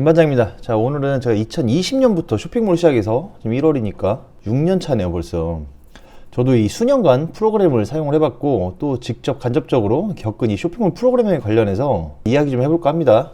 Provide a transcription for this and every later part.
반장입니다. 자, 오늘은 제가 2020년부터 쇼핑몰 시작해서 지금 1월이니까 6년 차네요 벌써. 저도 이 수년간 프로그램을 사용을 해봤고 또 직접 간접적으로 겪은 이 쇼핑몰 프로그램에 관련해서 이야기 좀 해볼까 합니다.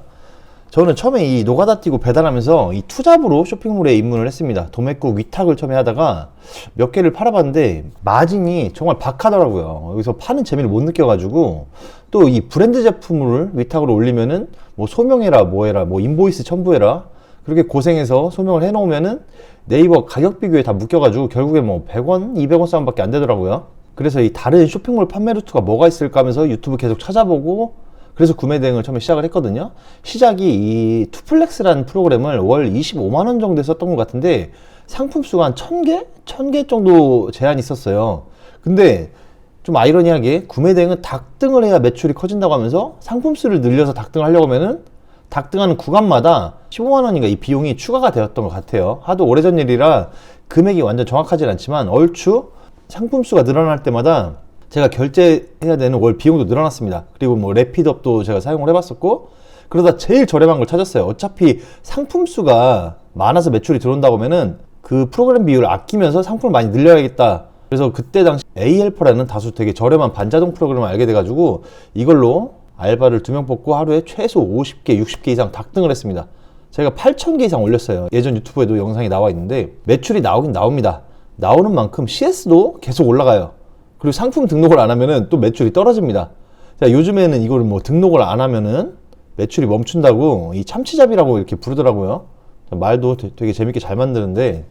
저는 처음에 이 노가다 뛰고 배달하면서 이 투잡으로 쇼핑몰에 입문을 했습니다. 도매국 위탁을 처음에 하다가 몇 개를 팔아봤는데 마진이 정말 박하더라고요. 여기서 파는 재미를 못 느껴가지고 또 이 브랜드 제품을 위탁으로 올리면은 뭐 소명해라 뭐해라 뭐 인보이스 첨부해라 그렇게 고생해서 소명을 해놓으면은 네이버 가격 비교에 다 묶여가지고 결국에 뭐 100원, 200원 싸움밖에 안 되더라고요. 그래서 이 다른 쇼핑몰 판매 루트가 뭐가 있을까 하면서 유튜브 계속 찾아보고 그래서 구매 대행을 처음에 시작을 했거든요. 시작이 이 투플렉스라는 프로그램을 월 25만원 정도에 썼던 것 같은데 상품 수가 한 1000개? 1000개 정도 제한이 있었어요. 근데 좀 아이러니하게 구매 대행은 닭등을 해야 매출이 커진다고 하면서 상품 수를 늘려서 닭등을 하려고 하면은 닭등하는 구간마다 15만원인가 이 비용이 추가가 되었던 것 같아요. 하도 오래전 일이라 금액이 완전 정확하진 않지만 얼추 상품 수가 늘어날 때마다 제가 결제해야 되는 월 비용도 늘어났습니다. 그리고 뭐 래피드업도 제가 사용을 해봤었고 그러다 제일 저렴한 걸 찾았어요. 어차피 상품 수가 많아서 매출이 들어온다고 하면은 그 프로그램 비율을 아끼면서 상품을 많이 늘려야겠다. 그래서 그때 당시 A헬퍼라는 다소 되게 저렴한 반자동 프로그램을 알게 돼가지고 이걸로 알바를 2명 뽑고 하루에 최소 50개, 60개 이상 닭등을 했습니다. 제가 8,000개 이상 올렸어요. 예전 유튜브에도 영상이 나와 있는데 매출이 나오긴 나옵니다. 나오는 만큼 CS도 계속 올라가요. 그리고 상품 등록을 안 하면은 또 매출이 떨어집니다. 자, 요즘에는 이거를 뭐 등록을 안 하면은 매출이 멈춘다고 이 참치잡이라고 이렇게 부르더라고요. 말도 되게 재밌게 잘 만드는데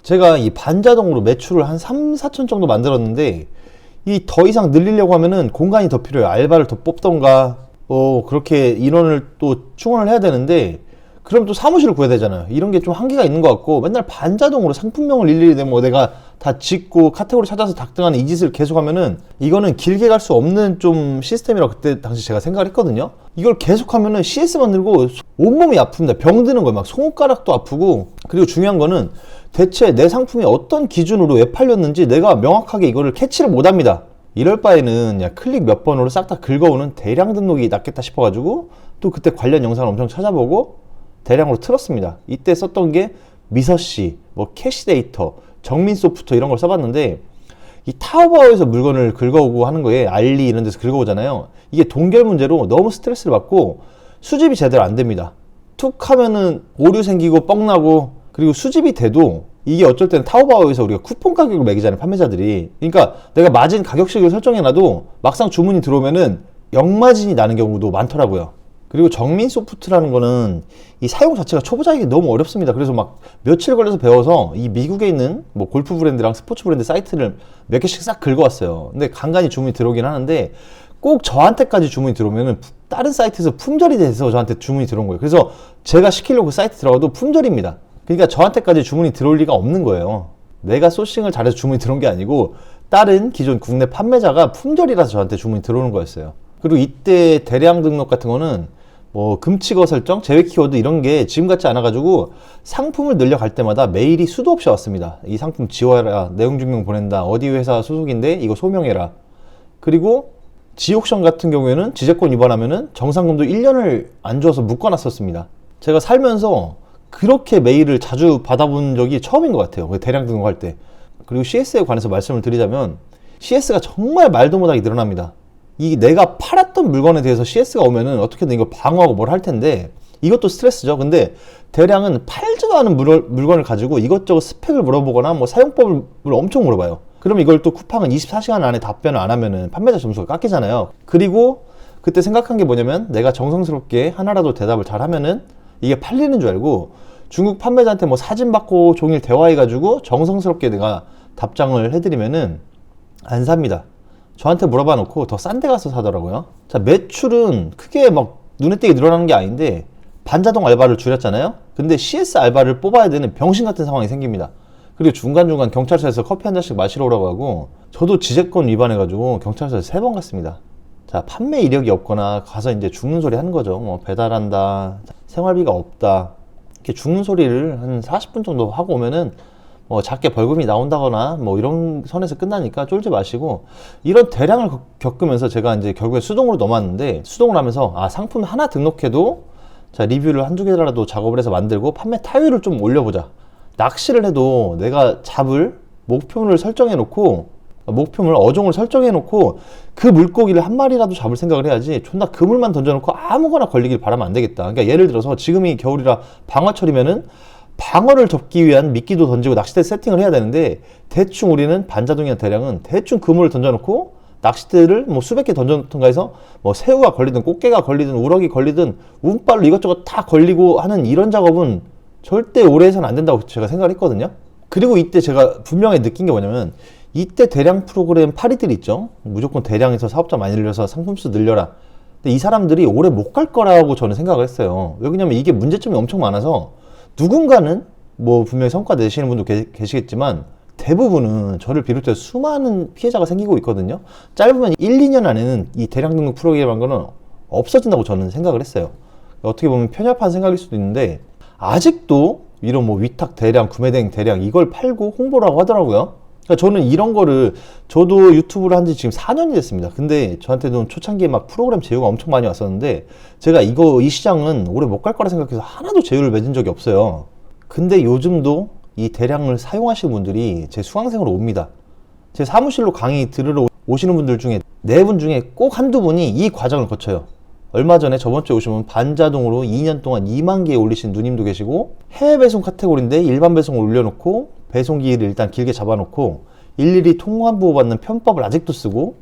제가 이 반자동으로 매출을 한 3, 4천 정도 만들었는데 이 더 이상 늘리려고 하면은 공간이 더 필요해요. 알바를 더 뽑던가 그렇게 인원을 또 충원을 해야 되는데 그럼 또 사무실을 구해야 되잖아요. 이런 게 좀 한계가 있는 것 같고 맨날 반자동으로 상품명을 일일이 내면 내가 다 짓고 카테고리 찾아서 닭등하는 이 짓을 계속하면은 이거는 길게 갈 수 없는 좀 시스템이라고 그때 당시 제가 생각을 했거든요. 이걸 계속하면은 CS 만들고 온몸이 아픕니다. 병드는 거예요. 막 손가락도 아프고 그리고 중요한 거는 대체 내 상품이 어떤 기준으로 왜 팔렸는지 내가 명확하게 이거를 캐치를 못합니다. 이럴 바에는 그냥 클릭 몇 번으로 싹 다 긁어오는 대량 등록이 낫겠다 싶어가지고 또 그때 관련 영상을 엄청 찾아보고 대량으로 틀었습니다. 이때 썼던 게 미서씨, 뭐 캐시데이터, 정민소프트 이런 걸 써봤는데 이 타오바오에서 물건을 긁어오고 하는 거에 알리 이런 데서 긁어오잖아요. 이게 동결 문제로 너무 스트레스를 받고 수집이 제대로 안 됩니다. 툭 하면은 오류 생기고 뻥나고 그리고 수집이 돼도 이게 어쩔 때는 타오바오에서 우리가 쿠폰 가격을 매기잖아요, 판매자들이. 그러니까 내가 마진 가격식을 설정해놔도 막상 주문이 들어오면은 역마진이 나는 경우도 많더라고요. 그리고 정민소프트라는 거는 이 사용 자체가 초보자에게 너무 어렵습니다. 그래서 막 며칠 걸려서 배워서 이 미국에 있는 뭐 골프 브랜드랑 스포츠 브랜드 사이트를 몇 개씩 싹 긁어왔어요. 근데 간간히 주문이 들어오긴 하는데 꼭 저한테까지 주문이 들어오면은 다른 사이트에서 품절이 돼서 저한테 주문이 들어온 거예요. 그래서 제가 시키려고 그 사이트 들어가도 품절입니다. 그러니까 저한테까지 주문이 들어올 리가 없는 거예요. 내가 소싱을 잘해서 주문이 들어온 게 아니고 다른 기존 국내 판매자가 품절이라서 저한테 주문이 들어오는 거였어요. 그리고 이때 대량 등록 같은 거는 뭐 금치거 설정, 제외 키워드 이런 게 지금 같지 않아가지고 상품을 늘려갈 때마다 메일이 수도 없이 왔습니다. 이 상품 지워라, 내용 증명 보낸다, 어디 회사 소속인데 이거 소명해라. 그리고 지옥션 같은 경우에는 지재권 위반하면은 정상금도 1년을 안 줘서 묶어놨었습니다. 제가 살면서 그렇게 메일을 자주 받아본 적이 처음인 것 같아요. 대량 등록할 때. 그리고 CS에 관해서 말씀을 드리자면 CS가 정말 말도 못하게 늘어납니다. 이 내가 팔았던 물건에 대해서 CS가 오면은 어떻게든 이거 방어하고 뭘 할 텐데 이것도 스트레스죠. 근데 대량은 팔지도 않은 물건을 가지고 이것저것 스펙을 물어보거나 뭐 사용법을 엄청 물어봐요. 그럼 이걸 또 쿠팡은 24시간 안에 답변을 안 하면은 판매자 점수가 깎이잖아요. 그리고 그때 생각한 게 뭐냐면 내가 정성스럽게 하나라도 대답을 잘 하면은 이게 팔리는 줄 알고 중국 판매자한테 뭐 사진 받고 종일 대화해가지고 정성스럽게 내가 답장을 해드리면은 안 삽니다. 저한테 물어봐 놓고 더 싼 데 가서 사더라고요. 자, 매출은 크게 막 눈에 띄게 늘어나는 게 아닌데 반자동 알바를 줄였잖아요. 근데 CS 알바를 뽑아야 되는 병신 같은 상황이 생깁니다. 그리고 중간중간 경찰서에서 커피 한 잔씩 마시러 오라고 하고 저도 지재권 위반해가지고 경찰서에 3번 갔습니다. 자, 판매 이력이 없거나 가서 이제 죽는 소리 하는 거죠. 뭐 배달한다, 생활비가 없다 이렇게 죽는 소리를 한 40분 정도 하고 오면은 작게 벌금이 나온다거나 뭐 이런 선에서 끝나니까 쫄지 마시고 이런 대량을 겪으면서 제가 이제 결국에 수동으로 넘어왔는데 수동을 하면서 상품 하나 등록해도 자, 리뷰를 한두 개라도 작업을 해서 만들고 판매 타율을 좀 올려보자. 낚시를 해도 내가 잡을 목표물을 설정해 놓고, 목표물 어종을 설정해 놓고 그 물고기를 한 마리라도 잡을 생각을 해야지, 존나 그물만 던져놓고 아무거나 걸리길 바라면 안 되겠다. 그러니까 예를 들어서 지금이 겨울이라 방어철이면은 방어를 접기 위한 미끼도 던지고 낚싯대 세팅을 해야 되는데, 대충 우리는 반자동이나 대량은 대충 그물을 던져놓고 낚싯대를 뭐 수백 개 던져놓던가 해서 뭐 새우가 걸리든 꽃게가 걸리든 우럭이 걸리든 운빨로 이것저것 다 걸리고 하는 이런 작업은 절대 오래 해서는 안 된다고 제가 생각을 했거든요. 그리고 이때 제가 분명히 느낀 게 뭐냐면, 이때 대량 프로그램 파리들이 있죠. 무조건 대량에서 사업자 많이 늘려서 상품수 늘려라. 근데 이 사람들이 오래 못 갈 거라고 저는 생각을 했어요. 왜냐면 이게 문제점이 엄청 많아서, 누군가는 뭐 분명히 성과 내시는 분도 계시겠지만 대부분은 저를 비롯해서 수많은 피해자가 생기고 있거든요. 짧으면 1, 2년 안에는 이 대량 등록 프로그램이라는 거는 없어진다고 저는 생각을 했어요. 어떻게 보면 편협한 생각일 수도 있는데, 아직도 이런 뭐 위탁 대량, 구매 대행 대량 이걸 팔고 홍보라고 하더라고요. 그러니까 저는 이런 거를, 저도 유튜브를 한 지 지금 4년이 됐습니다. 근데 저한테는 초창기에 막 프로그램 제휴가 엄청 많이 왔었는데, 제가 이 시장은 오래 못 갈 거라 생각해서 하나도 제휴를 맺은 적이 없어요. 근데 요즘도 이 대량을 사용하시는 분들이 제 수강생으로 옵니다. 제 사무실로 강의 들으러 오시는 분들 중에 4분 중에 꼭 한두 분이 이 과정을 거쳐요. 얼마 전에 저번 주에 오시면 반자동으로 2년 동안 2만 개 올리신 누님도 계시고, 해외 배송 카테고리인데 일반 배송을 올려놓고 배송기를 일단 길게 잡아놓고 일일이 통관보호 받는 편법을 아직도 쓰고,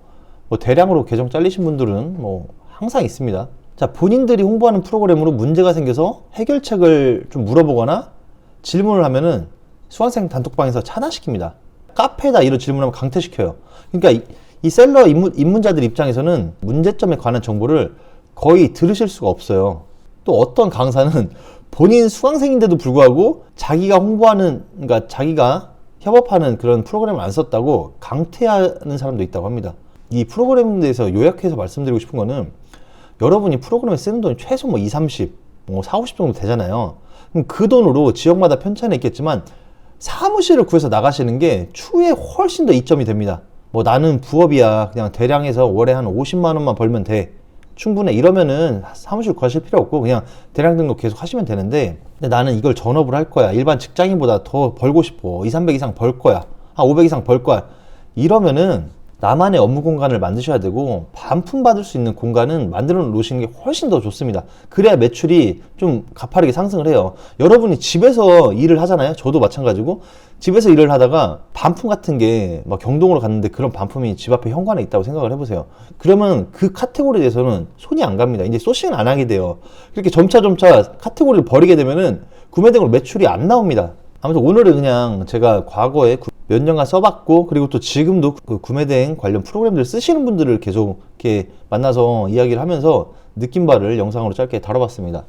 뭐 대량으로 계정 잘리신 분들은 뭐 항상 있습니다. 자, 본인들이 홍보하는 프로그램으로 문제가 생겨서 해결책을 좀 물어보거나 질문을 하면은 수강생 단톡방에서 차단시킵니다. 카페에다 이런 질문하면 강퇴시켜요. 그러니까 이 셀러 입문자들 입장에서는 문제점에 관한 정보를 거의 들으실 수가 없어요. 또 어떤 강사는 본인 수강생인데도 불구하고 자기가 홍보하는, 그러니까 자기가 협업하는 그런 프로그램을 안 썼다고 강퇴하는 사람도 있다고 합니다. 이 프로그램에 대해서 요약해서 말씀드리고 싶은 거는, 여러분이 프로그램에 쓰는 돈이 최소 뭐 2, 30, 뭐 4, 50 정도 되잖아요. 그럼 그 돈으로 지역마다 편차는 있겠지만 사무실을 구해서 나가시는 게 추후에 훨씬 더 이점이 됩니다. 뭐 나는 부업이야, 그냥 대량해서 월에 한 50만 원만 벌면 돼, 충분해, 이러면은 사무실 구하실 필요 없고 그냥 대량 등록 계속 하시면 되는데, 근데 나는 이걸 전업을 할 거야, 일반 직장인보다 더 벌고 싶어, 2, 300 이상 벌 거야, 한 500 이상 벌 거야, 이러면은 나만의 업무 공간을 만드셔야 되고, 반품 받을 수 있는 공간은 만들어 놓으시는 게 훨씬 더 좋습니다. 그래야 매출이 좀 가파르게 상승을 해요. 여러분이 집에서 일을 하잖아요. 저도 마찬가지고 집에서 일을 하다가 반품 같은 게 막 경동으로 갔는데 그런 반품이 집 앞에 현관에 있다고 생각을 해보세요. 그러면 그 카테고리에 대해서는 손이 안 갑니다. 이제 소싱을 안 하게 돼요. 그렇게 점차 카테고리를 버리게 되면은 구매 등으로 매출이 안 나옵니다. 아무튼 오늘은 그냥 제가 과거에 몇 년간 써봤고, 그리고 또 지금도 그 구매대행 관련 프로그램들 쓰시는 분들을 계속 이렇게 만나서 이야기를 하면서 느낀 바를 영상으로 짧게 다뤄봤습니다.